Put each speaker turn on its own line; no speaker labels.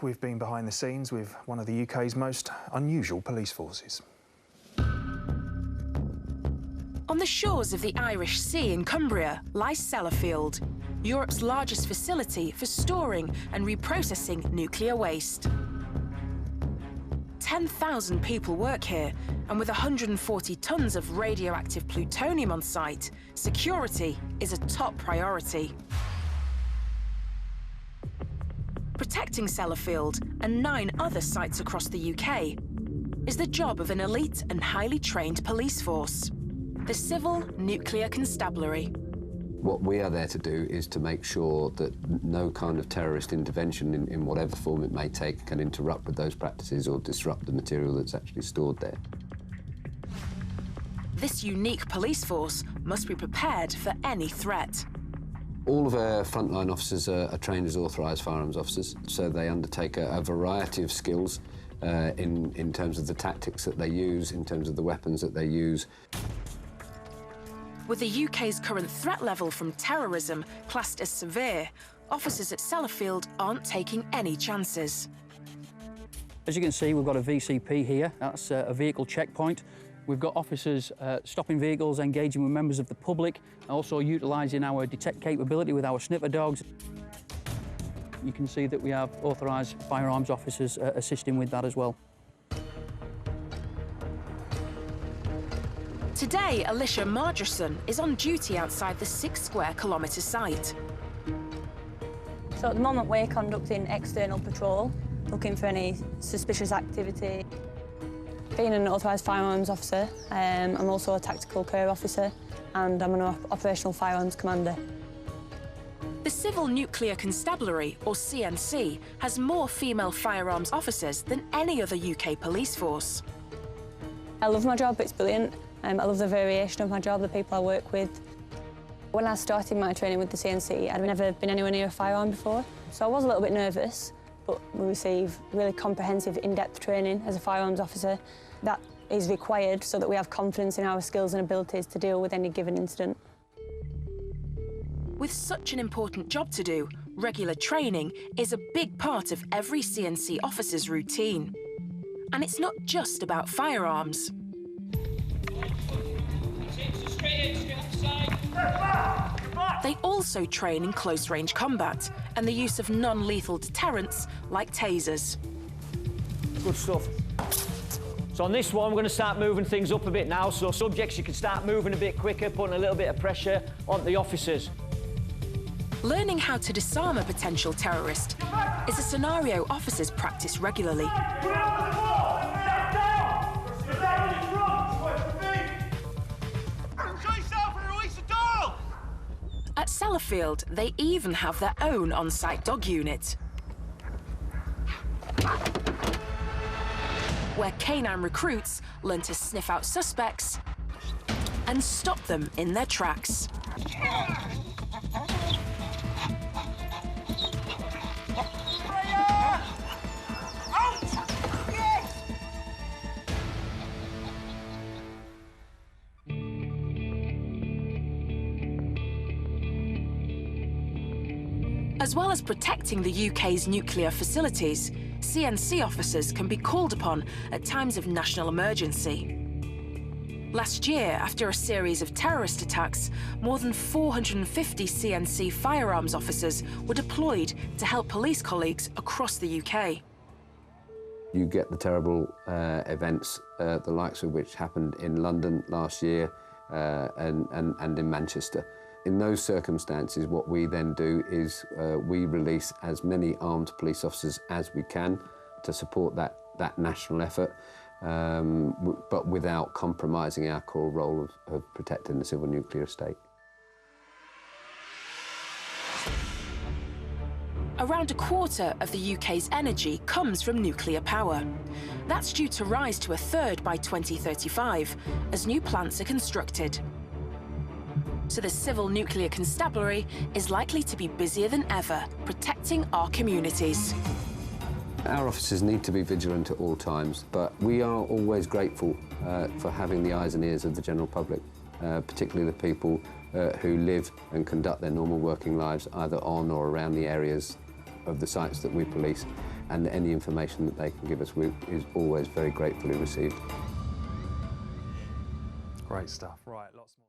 We've been behind the scenes with one of the UK's most unusual police forces.
On the shores of the Irish Sea in Cumbria lies Sellafield, Europe's largest facility for storing and reprocessing nuclear waste. 10,000 people work here, and with 140 tons of radioactive plutonium on site, security is a top priority. Protecting Sellafield and 9 other sites across the UK is the job of an elite and highly trained police force, the Civil Nuclear Constabulary.
What we are there to do is to make sure that no kind of terrorist intervention in whatever form it may take can interrupt with those practices or disrupt the material that's actually stored there.
This unique police force must be prepared for any threat.
All of our frontline officers are trained as authorised firearms officers, so they undertake a variety of skills in terms of the tactics that they use, in terms of the weapons that they use.
With the UK's current threat level from terrorism classed as severe, officers at Sellafield aren't taking any chances.
As you can see, we've got a VCP here. That's a vehicle checkpoint. We've got officers stopping vehicles, engaging with members of the public, also utilising our detect capability with our sniffer dogs. You can see that we have authorised firearms officers assisting with that as well.
Today, Alicia Margerson is on duty outside the 6 square kilometre site.
So at the moment we're conducting external patrol, looking for any suspicious activity. Being an authorised firearms officer, I'm also a tactical care officer and I'm an operational firearms commander.
The Civil Nuclear Constabulary, or CNC, has more female firearms officers than any other UK police force.
I love my job, it's brilliant. I love the variation of my job, the people I work with. When I started my training with the CNC, I'd never been anywhere near a firearm before, so I was a little bit nervous, but we receive really comprehensive, in-depth training as a firearms officer. That is required so that we have confidence in our skills and abilities to deal with any given incident.
With such an important job to do, regular training is a big part of every CNC officer's routine. And it's not just about firearms. They also train in close-range combat and the use of non-lethal deterrents like tasers.
Good stuff. So on this one, we're going to start moving things up a bit now, so subjects, you can start moving a bit quicker, putting a little bit of pressure on the officers.
Learning how to disarm a potential terrorist is a scenario officers practice regularly. At Sellafield, they even have their own on-site dog unit, where canine recruits learn to sniff out suspects and stop them in their tracks. As well as protecting the UK's nuclear facilities, CNC officers can be called upon at times of national emergency. Last year, after a series of terrorist attacks, more than 450 CNC firearms officers were deployed to help police colleagues across the UK.
You get the terrible events, the likes of which happened in London last year and in Manchester. In those circumstances, what we then do is we release as many armed police officers as we can to support that national effort, but without compromising our core role of protecting the civil nuclear estate.
Around a quarter of the UK's energy comes from nuclear power. That's due to rise to a third by 2035 as new plants are constructed. So the Civil Nuclear Constabulary is likely to be busier than ever, protecting our communities.
Our officers need to be vigilant at all times, but we are always grateful for having the eyes and ears of the general public, particularly the people who live and conduct their normal working lives either on or around the areas of the sites that we police. and any information that they can give us is always very gratefully received.
Great stuff. Right, lots more.